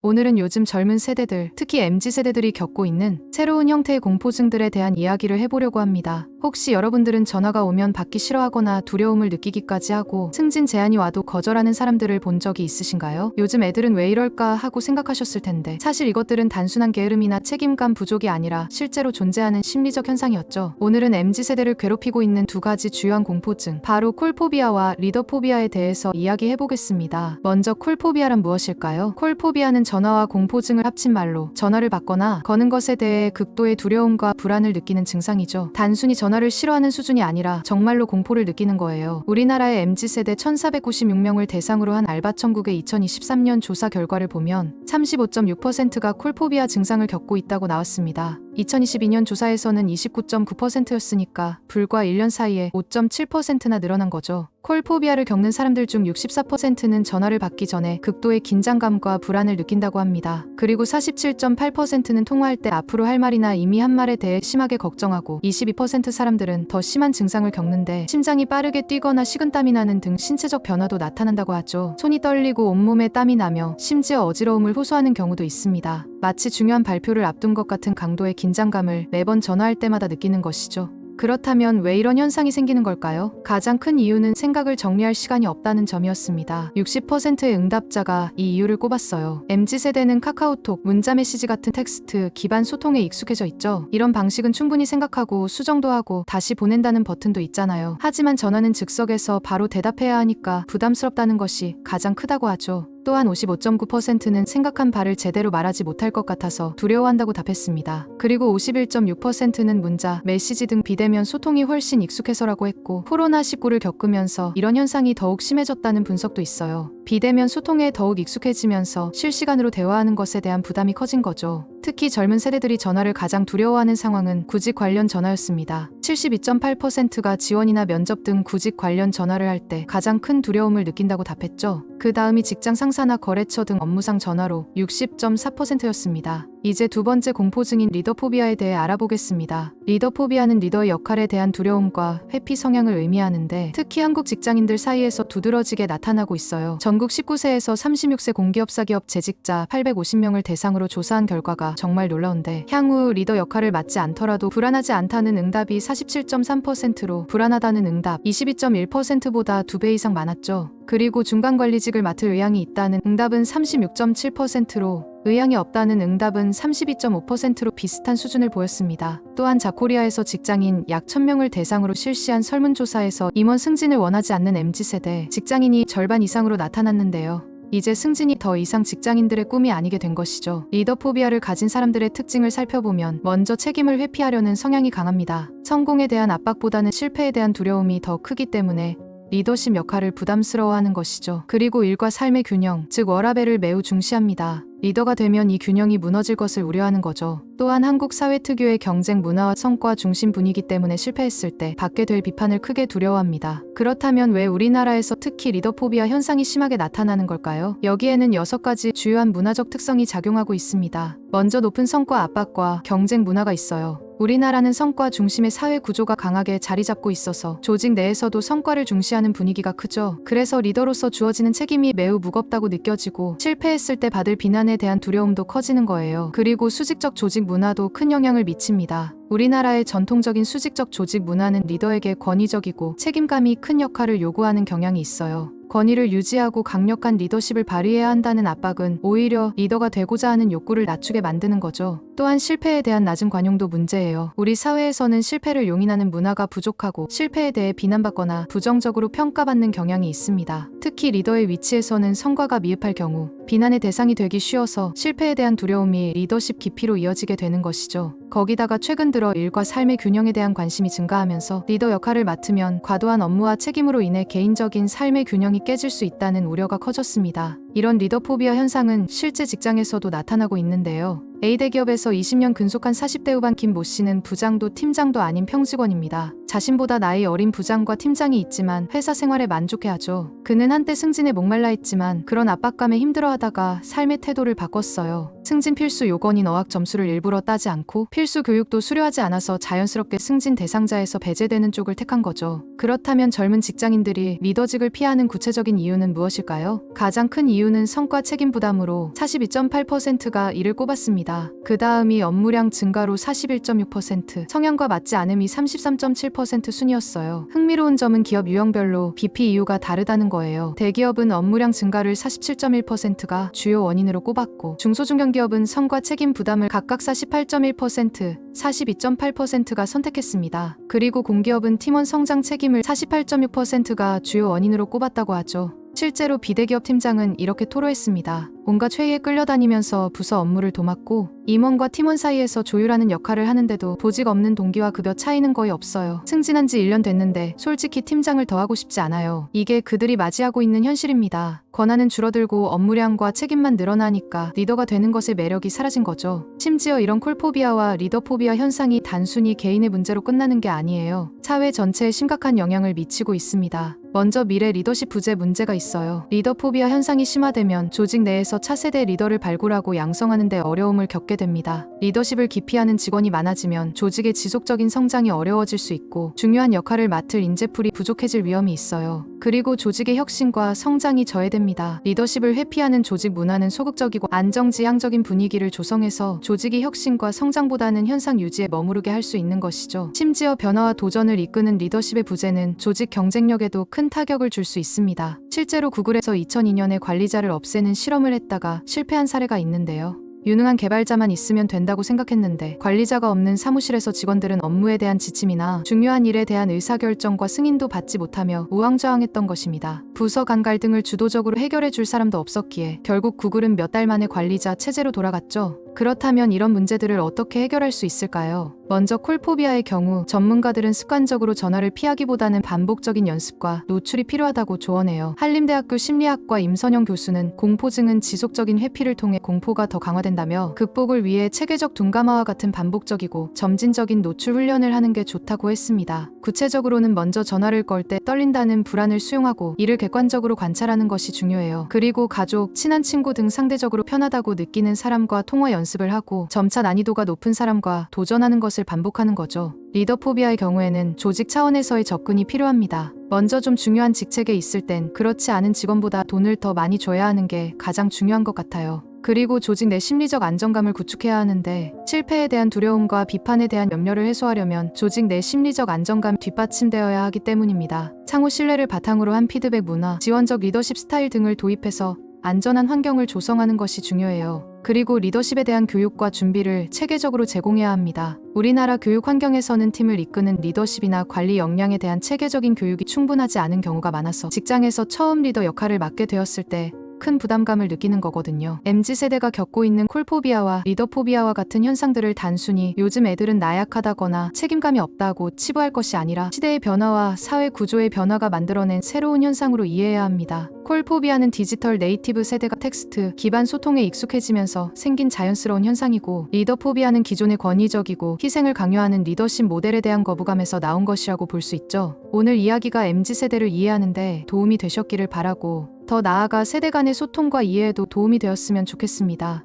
오늘은 요즘 젊은 세대들, 특히 MZ세대들이 겪고 있는 새로운 형태의 공포증들에 대한 이야기를 해보려고 합니다. 혹시 여러분들은 전화가 오면 받기 싫어하거나 두려움을 느끼기까지 하고 승진 제안이 와도 거절하는 사람들을 본 적이 있으신가요? 요즘 애들은 왜 이럴까 하고 생각하셨을 텐데 사실 이것들은 단순한 게으름이나 책임감 부족이 아니라 실제로 존재하는 심리적 현상이었죠. 오늘은 MZ세대를 괴롭히고 있는 두 가지 주요한 공포증, 바로 콜포비아와 리더포비아에 대해서 이야기해보겠습니다. 먼저 콜포비아란 무엇일까요? 콜포비아는 전화와 공포증을 합친 말로 전화를 받거나 거는 것에 대해 극도의 두려움과 불안을 느끼는 증상이죠. 단순히 전화를 싫어하는 수준이 아니라 정말로 공포를 느끼는 거예요. 우리나라의 MZ세대 1496명을 대상으로 한 알바천국의 2023년 조사 결과를 보면 35.6%가 콜포비아 증상을 겪고 있다고 나왔습니다. 2022년 조사에서는 29.9%였으니까 불과 1년 사이에 5.7%나 늘어난 거죠. 콜포비아를 겪는 사람들 중 64%는 전화를 받기 전에 극도의 긴장감과 불안을 느낀다고 합니다. 그리고 47.8%는 통화할 때 앞으로 할 말이나 이미 한 말에 대해 심하게 걱정하고 22% 사람들은 더 심한 증상을 겪는데 심장이 빠르게 뛰거나 식은땀이 나는 등 신체적 변화도 나타난다고 하죠. 손이 떨리고 온몸에 땀이 나며 심지어 어지러움을 호소하는 경우도 있습니다. 마치 중요한 발표를 앞둔 것 같은 강도의 긴장감을 매번 전화할 때마다 느끼는 것이죠. 그렇다면 왜 이런 현상이 생기는 걸까요? 가장 큰 이유는 생각을 정리할 시간이 없다는 점이었습니다. 60%의 응답자가 이 이유를 꼽았어요. MZ세대는 카카오톡, 문자메시지 같은 텍스트 기반 소통에 익숙해져 있죠. 이런 방식은 충분히 생각하고 수정도 하고 다시 보낸다는 버튼도 있잖아요. 하지만 전화는 즉석에서 바로 대답해야 하니까 부담스럽다는 것이 가장 크다고 하죠. 또한 55.9%는 생각한 바를 제대로 말하지 못할 것 같아서 두려워한다고 답했습니다. 그리고 51.6%는 문자, 메시지 등 비대면 소통이 훨씬 익숙해서라고 했고 코로나19를 겪으면서 이런 현상이 더욱 심해졌다는 분석도 있어요. 비대면 소통에 더욱 익숙해지면서 실시간으로 대화하는 것에 대한 부담이 커진 거죠. 특히 젊은 세대들이 전화를 가장 두려워하는 상황은 구직 관련 전화였습니다. 72.8%가 지원이나 면접 등 구직 관련 전화를 할 때 가장 큰 두려움을 느낀다고 답했죠. 그 다음이 직장 상사나 거래처 등 업무상 전화로 60.4%였습니다. 이제 두 번째 공포증인 리더포비아에 대해 알아보겠습니다. 리더포비아는 리더의 역할에 대한 두려움과 회피 성향을 의미하는데 특히 한국 직장인들 사이에서 두드러지게 나타나고 있어요. 전국 19세에서 36세 공기업 사기업 재직자 850명을 대상으로 조사한 결과가 정말 놀라운데 향후 리더 역할을 맡지 않더라도 불안하지 않다는 응답이 47.3%로 불안하다는 응답 22.1%보다 2배 이상 많았죠. 그리고 중간관리직을 맡을 의향이 있다는 응답은 36.7%로 의향이 없다는 응답은 32.5%로 비슷한 수준을 보였습니다. 또한 자코리아에서 직장인 약 1000명을 대상으로 실시한 설문조사에서 임원 승진을 원하지 않는 MZ세대 직장인이 절반 이상으로 나타났는데요. 이제 승진이 더 이상 직장인들의 꿈이 아니게 된 것이죠. 리더포비아를 가진 사람들의 특징을 살펴보면 먼저 책임을 회피하려는 성향이 강합니다. 성공에 대한 압박보다는 실패에 대한 두려움이 더 크기 때문에 리더십 역할을 부담스러워하는 것이죠. 그리고 일과 삶의 균형, 즉 워라밸을 매우 중시합니다. 리더가 되면 이 균형이 무너질 것을 우려하는 거죠. 또한 한국 사회 특유의 경쟁 문화와 성과 중심 분위기 때문에 실패했을 때 받게 될 비판을 크게 두려워합니다. 그렇다면 왜 우리나라에서 특히 리더포비아 현상이 심하게 나타나는 걸까요? 여기에는 6가지 주요한 문화적 특성이 작용하고 있습니다. 먼저 높은 성과 압박과 경쟁 문화가 있어요. 우리나라는 성과 중심의 사회 구조가 강하게 자리 잡고 있어서 조직 내에서도 성과를 중시하는 분위기가 크죠. 그래서 리더로서 주어지는 책임이 매우 무겁다고 느껴지고 실패했을 때 받을 비난에 대한 두려움도 커지는 거예요. 그리고 수직적 조직 문화도 큰 영향을 미칩니다. 우리나라의 전통적인 수직적 조직 문화는 리더에게 권위적이고 책임감이 큰 역할을 요구하는 경향이 있어요. 권위를 유지하고 강력한 리더십을 발휘해야 한다는 압박은 오히려 리더가 되고자 하는 욕구를 낮추게 만드는 거죠. 또한 실패에 대한 낮은 관용도 문제예요. 우리 사회에서는 실패를 용인하는 문화가 부족하고 실패에 대해 비난받거나 부정적으로 평가받는 경향이 있습니다. 특히 리더의 위치에서는 성과가 미흡할 경우 비난의 대상이 되기 쉬워서 실패에 대한 두려움이 리더십 기피로 이어지게 되는 것이죠. 거기다가 최근 들어 일과 삶의 균형에 대한 관심이 증가하면서 리더 역할을 맡으면 과도한 업무와 책임으로 인해 개인적인 삶의 균형이 깨질 수 있다는 우려가 커졌습니다. 이런 리더포비아 현상은 실제 직장에서도 나타나고 있는데요. A대기업에서 20년 근속한 40대 후반 김모 씨는 부장도 팀장도 아닌 평직원입니다. 자신보다 나이 어린 부장과 팀장이 있지만 회사 생활에 만족해하죠. 그는 한때 승진에 목말라 했지만 그런 압박감에 힘들어하다가 삶의 태도를 바꿨어요. 승진 필수 요건인 어학 점수를 일부러 따지 않고 필수 교육도 수료하지 않아서 자연스럽게 승진 대상자에서 배제되는 쪽을 택한 거죠. 그렇다면 젊은 직장인들이 리더직을 피하는 구체적인 이유는 무엇일까요? 가장 큰 이유는 이유는 성과 책임 부담으로 42.8%가 이를 꼽았습니다. 그 다음이 업무량 증가로 41.6%, 성향과 맞지 않음이 33.7% 순이었어요. 흥미로운 점은 기업 유형별로 BP 이유가 다르다는 거예요. 대기업은 업무량 증가를 47.1%가 주요 원인으로 꼽았고, 중소중견기업은 성과 책임 부담을 각각 48.1%, 42.8%가 선택했습니다. 그리고 공기업은 팀원 성장 책임을 48.6%가 주요 원인으로 꼽았다고 하죠. 실제로 비대기업 팀장은 이렇게 토로했습니다. 온갖 회의에 끌려다니면서 부서 업무를 도맡고 임원과 팀원 사이에서 조율하는 역할을 하는데도 보직 없는 동기와 급여 차이는 거의 없어요. 승진한 지 1년 됐는데 솔직히 팀장을 더 하고 싶지 않아요. 이게 그들이 맞이하고 있는 현실입니다. 권한은 줄어들고 업무량과 책임만 늘어나니까 리더가 되는 것의 매력이 사라진 거죠. 심지어 이런 콜포비아와 리더포비아 현상이 단순히 개인의 문제로 끝나는 게 아니에요. 사회 전체에 심각한 영향을 미치고 있습니다. 먼저 미래 리더십 부재 문제가 있어요. 리더포비아 현상이 심화되면 조직 내에서 차세대 리더를 발굴하고 양성하는 데 어려움을 겪게 됩니다. 리더십을 기피하는 직원이 많아지면 조직의 지속적인 성장이 어려워질 수 있고 중요한 역할을 맡을 인재풀이 부족해질 위험이 있어요. 그리고 조직의 혁신과 성장이 저해됩니다. 리더십을 회피하는 조직 문화는 소극적이고 안정지향적인 분위기를 조성해서 조직의 혁신과 성장보다는 현상 유지에 머무르게 할 수 있는 것이죠. 심지어 변화와 도전을 이끄는 리더십의 부재는 조직 경쟁력에도 큰 타격을 줄 수 있습니다. 실제로 구글에서 2002년에 관리자를 없애는 실험을 했다가 실패한 사례가 있는데요. 유능한 개발자만 있으면 된다고 생각했는데 관리자가 없는 사무실에서 직원들은 업무에 대한 지침이나 중요한 일에 대한 의사결정과 승인도 받지 못하며 우왕좌왕했던 것입니다. 부서 간 갈등을 주도적으로 해결해 줄 사람도 없었기에 결국 구글은 몇 달 만에 관리자 체제로 돌아갔죠. 그렇다면 이런 문제들을 어떻게 해결할 수 있을까요? 먼저 콜포비아의 경우 전문가들은 습관적으로 전화를 피하기보다는 반복적인 연습과 노출이 필요하다고 조언해요. 한림대학교 심리학과 임선영 교수는 공포증은 지속적인 회피를 통해 공포가 더 강화된다며 극복을 위해 체계적 둔감화와 같은 반복적이고 점진적인 노출 훈련을 하는 게 좋다고 했습니다. 구체적으로는 먼저 전화를 걸 때 떨린다는 불안을 수용하고 이를 객관적으로 관찰하는 것이 중요해요. 그리고 가족, 친한 친구 등 상대적으로 편하다고 느끼는 사람과 통화 연습을 하고 점차 난이도가 높은 사람과 도전하는 것을 반복하는 거죠. 리더포비아의 경우에는 조직 차원에서의 접근이 필요합니다. 먼저 좀 중요한 직책에 있을 땐 그렇지 않은 직원보다 돈을 더 많이 줘야 하는 게 가장 중요한 것 같아요. 그리고 조직 내 심리적 안정감을 구축해야 하는데 실패에 대한 두려움과 비판에 대한 염려를 해소하려면 조직 내 심리적 안정감이 뒷받침되어야 하기 때문입니다. 상호 신뢰를 바탕으로 한 피드백 문화, 지원적 리더십 스타일 등을 도입해서 안전한 환경을 조성하는 것이 중요해요. 그리고 리더십에 대한 교육과 준비를 체계적으로 제공해야 합니다. 우리나라 교육 환경에서는 팀을 이끄는 리더십이나 관리 역량에 대한 체계적인 교육이 충분하지 않은 경우가 많아서 직장에서 처음 리더 역할을 맡게 되었을 때 큰 부담감을 느끼는 거거든요. MZ세대가 겪고 있는 콜포비아와 리더포비아와 같은 현상들을 단순히 요즘 애들은 나약하다거나 책임감이 없다고 치부할 것이 아니라 시대의 변화와 사회 구조의 변화가 만들어낸 새로운 현상으로 이해해야 합니다. 콜포비아는 디지털 네이티브 세대가 텍스트 기반 소통에 익숙해지면서 생긴 자연스러운 현상이고, 리더포비아는 기존의 권위적이고 희생을 강요하는 리더십 모델에 대한 거부감에서 나온 것이라고 볼 수 있죠. 오늘 이야기가 MZ세대를 이해하는데 도움이 되셨기를 바라고, 더 나아가 세대 간의 소통과 이해에도 도움이 되었으면 좋겠습니다.